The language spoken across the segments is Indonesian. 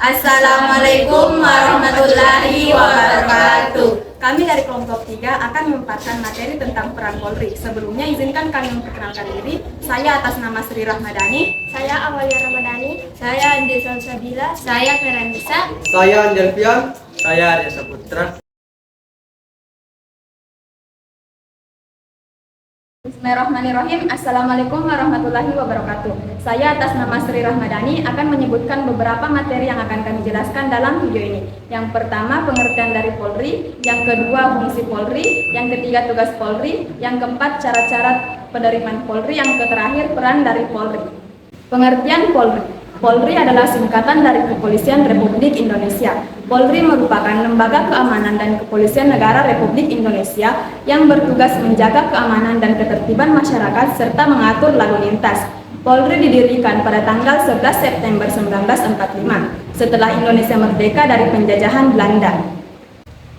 Assalamualaikum warahmatullahi wabarakatuh. Kami dari kelompok 3 akan memaparkan materi tentang peran Polri. Sebelumnya izinkan kami memperkenalkan diri. Saya atas nama Sri Rahmadani. Saya Amalia Ramadhani. Saya Andi Salsabila. Saya Feranisa. Saya Andelvian. Saya Arya Saputra. Bismillahirrahmanirrahim. Assalamualaikum warahmatullahi wabarakatuh. Saya atas nama Sri Rahmadani akan menyebutkan beberapa materi yang akan kami jelaskan dalam video ini. Yang pertama, pengertian dari Polri. Yang kedua, fungsi Polri. Yang ketiga, tugas Polri. Yang keempat, cara-cara penerimaan Polri. Yang terakhir, peran dari Polri. Pengertian Polri. Polri adalah singkatan dari Kepolisian Republik Indonesia. Polri merupakan lembaga keamanan dan kepolisian negara Republik Indonesia yang bertugas menjaga keamanan dan ketertiban masyarakat serta mengatur lalu lintas. Polri didirikan pada tanggal 11 September 1945 setelah Indonesia merdeka dari penjajahan Belanda.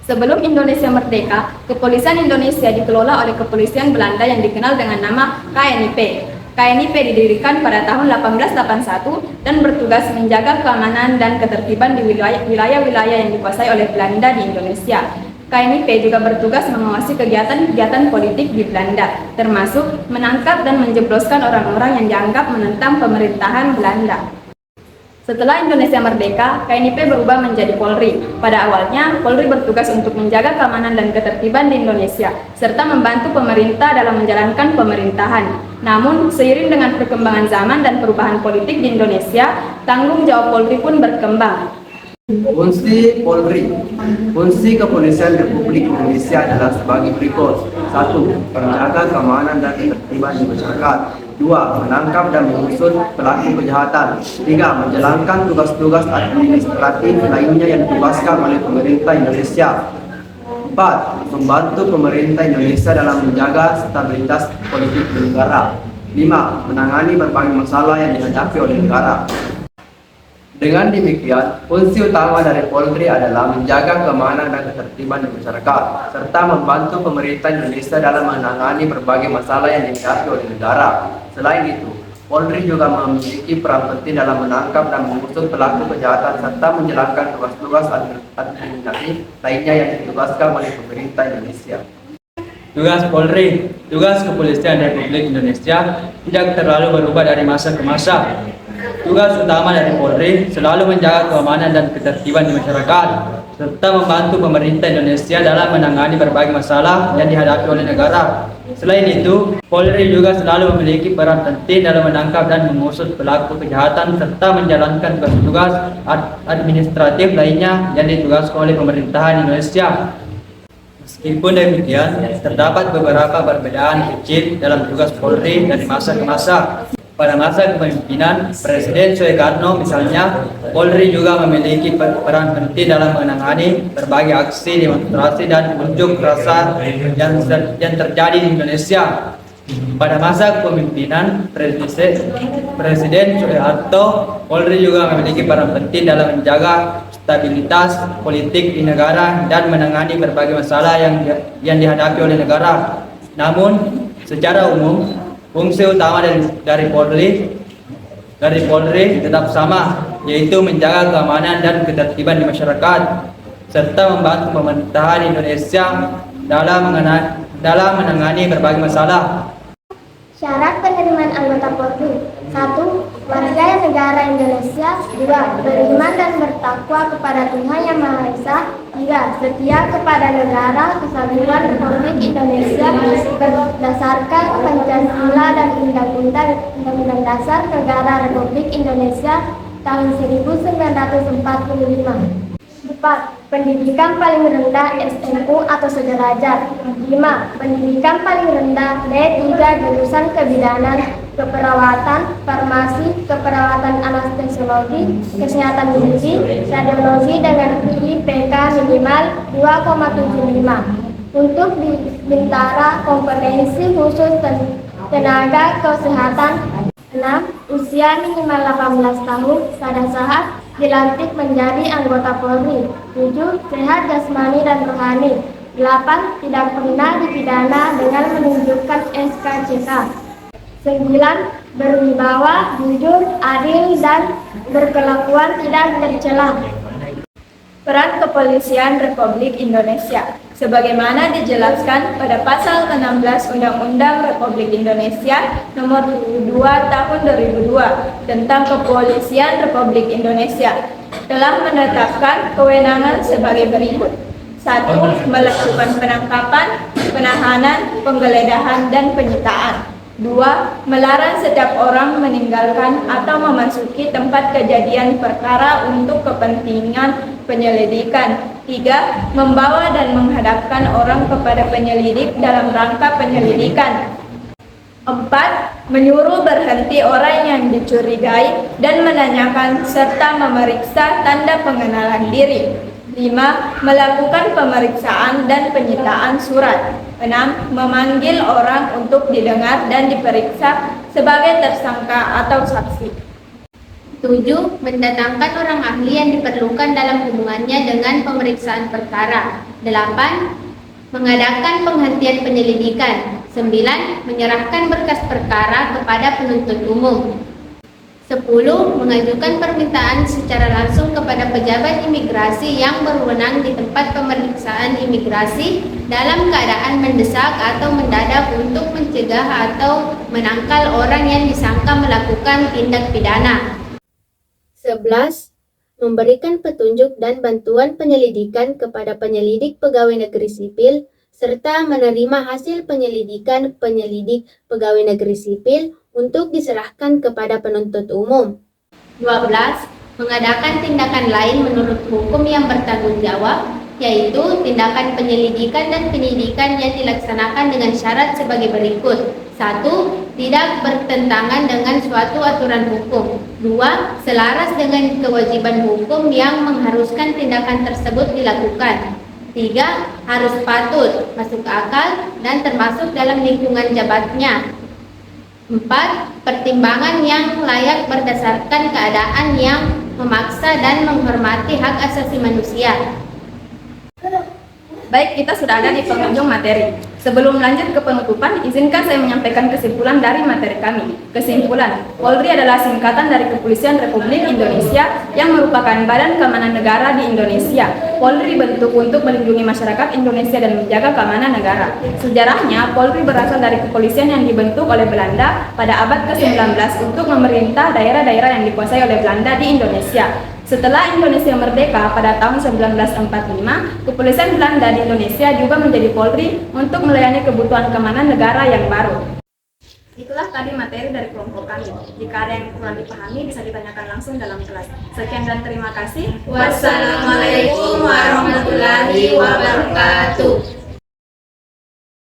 Sebelum Indonesia merdeka, Kepolisian Indonesia dikelola oleh Kepolisian Belanda yang dikenal dengan nama KNIP. KNIP didirikan pada tahun 1881 dan bertugas menjaga keamanan dan ketertiban di wilayah-wilayah yang dikuasai oleh Belanda di Indonesia. KNIP juga bertugas mengawasi kegiatan-kegiatan politik di Belanda, termasuk menangkap dan menjebloskan orang-orang yang dianggap menentang pemerintahan Belanda. Setelah Indonesia merdeka, KNIP berubah menjadi Polri. Pada awalnya, Polri bertugas untuk menjaga keamanan dan ketertiban di Indonesia, serta membantu pemerintah dalam menjalankan pemerintahan. Namun, seiring dengan perkembangan zaman dan perubahan politik di Indonesia, tanggung jawab Polri pun berkembang. Fungsi Polri. Fungsi Kepolisian Republik Indonesia adalah sebagai berikut. 1. Menjaga keamanan dan ketertiban di masyarakat. 2. Menangkap dan mengusut pelaku kejahatan. 3. Menjalankan tugas-tugas administratif lainnya yang ditugaskan oleh pemerintah Indonesia. 4. Membantu pemerintah Indonesia dalam menjaga stabilitas politik negara. 5. Menangani berbagai masalah yang dihadapi oleh negara. Dengan demikian, fungsi utama dari Polri adalah menjaga keamanan dan ketertiban di masyarakat, serta membantu pemerintah Indonesia dalam menangani berbagai masalah yang dihadapi oleh negara. Selain itu, Polri juga memiliki peran penting dalam menangkap dan mengusut pelaku kejahatan serta menjalankan tugas-tugas administratif lainnya yang ditugaskan oleh pemerintah Indonesia. Tugas Polri. Tugas Kepolisian Republik Indonesia tidak terlalu berubah dari masa ke masa. Tugas utama dari Polri selalu menjaga keamanan dan ketertiban di masyarakat, serta membantu pemerintah Indonesia dalam menangani berbagai masalah yang dihadapi oleh negara. Selain itu, Polri juga selalu memiliki peran penting dalam menangkap dan mengusut pelaku kejahatan serta menjalankan tugas-tugas administratif lainnya yang ditugaskan oleh pemerintahan Indonesia. Meskipun demikian, terdapat beberapa perbedaan kecil dalam tugas Polri dari masa ke masa. Pada masa kepemimpinan Presiden Soekarno misalnya, Polri juga memiliki peran penting dalam menangani berbagai aksi demonstrasi dan unjuk rasa yang terjadi di Indonesia. Pada masa kepemimpinan Presiden Soeharto, Polri juga memiliki peran penting dalam menjaga stabilitas politik di negara dan menangani berbagai masalah yang dihadapi oleh negara. Namun, secara umum, fungsi utama dari Polri tetap sama, yaitu menjaga keamanan dan ketertiban di masyarakat, serta membantu pemerintahan Indonesia dalam menangani berbagai masalah. Syarat penerimaan anggota Polri. 1. Warga negara Indonesia. 2. Beriman dan bertakwa kepada Tuhan Yang Maha Esa. 3. Setia kepada negara Kesatuan Republik Indonesia berdasarkan Pancasila dan Undang-Undang Dasar Negara Republik Indonesia tahun 1945. 4. Pendidikan paling rendah SMU atau sederajat. 5. Pendidikan paling rendah D3 jurusan kebidanan, keperawatan, farmasi, keperawatan anestesiologi, kesehatan gizi, radiologi dengan IPK minimal 2,75. Untuk di Bintara, kompetensi khusus tenaga kesehatan. 6. Usia minimal 18 tahun, sah dilantik menjadi anggota Polri. 7. Sehat jasmani dan rohani. 8. Tidak pernah dipidana dengan menunjukkan SKCK. 9. Berwibawa, jujur, adil, dan berkelakuan tidak tercela. Peran Kepolisian Republik Indonesia sebagaimana dijelaskan pada pasal 16 Undang-Undang Republik Indonesia Nomor 2 Tahun 2002 tentang Kepolisian Republik Indonesia telah menetapkan kewenangan sebagai berikut. 1. Melakukan penangkapan, penahanan, penggeledahan, dan penyitaan. 2. Melarang setiap orang meninggalkan atau memasuki tempat kejadian perkara untuk kepentingan penyelidikan. 3. Membawa dan menghadapkan orang kepada penyelidik dalam rangka penyelidikan. 4. Menyuruh berhenti orang yang dicurigai dan menanyakan serta memeriksa tanda pengenalan diri. 5. Melakukan pemeriksaan dan penyitaan surat. 6. Memanggil orang untuk didengar dan diperiksa sebagai tersangka atau saksi. 7. Mendatangkan orang ahli yang diperlukan dalam hubungannya dengan pemeriksaan perkara. 8. Mengadakan penghentian penyelidikan. 9. Menyerahkan berkas perkara kepada penuntut umum. 10. Mengajukan permintaan secara langsung kepada pejabat imigrasi yang berwenang di tempat pemeriksaan imigrasi dalam keadaan mendesak atau mendadak untuk mencegah atau menangkal orang yang disangka melakukan tindak pidana. 11. Memberikan petunjuk dan bantuan penyelidikan kepada penyelidik pegawai negeri sipil serta menerima hasil penyelidikan penyelidik pegawai negeri sipil untuk diserahkan kepada penuntut umum. 12. Mengadakan tindakan lain menurut hukum yang bertanggung jawab, yaitu tindakan penyelidikan dan penyidikan yang dilaksanakan dengan syarat sebagai berikut. 1. Tidak bertentangan dengan suatu aturan hukum. 2. Selaras dengan kewajiban hukum yang mengharuskan tindakan tersebut dilakukan. 3. Harus patut, masuk akal, dan termasuk dalam lingkungan jabatnya. 4. Pertimbangan yang layak berdasarkan keadaan yang memaksa dan menghormati hak asasi manusia. Baik, kita sudah ada di penghujung materi. Sebelum lanjut ke penutupan, izinkan saya menyampaikan kesimpulan dari materi kami. Kesimpulan, Polri adalah singkatan dari Kepolisian Republik Indonesia yang merupakan badan keamanan negara di Indonesia. Polri bentuk untuk melindungi masyarakat Indonesia dan menjaga keamanan negara. Sejarahnya, Polri berasal dari kepolisian yang dibentuk oleh Belanda pada abad ke-19 untuk memerintah daerah-daerah yang dikuasai oleh Belanda di Indonesia. Setelah Indonesia merdeka pada tahun 1945, Kepolisian Belanda di Indonesia juga menjadi Polri untuk melayani kebutuhan keamanan negara yang baru. Itulah tadi materi dari kelompok kami. Jika ada yang kurang dipahami, bisa ditanyakan langsung dalam kelas. Sekian dan terima kasih. Wassalamualaikum warahmatullahi wabarakatuh.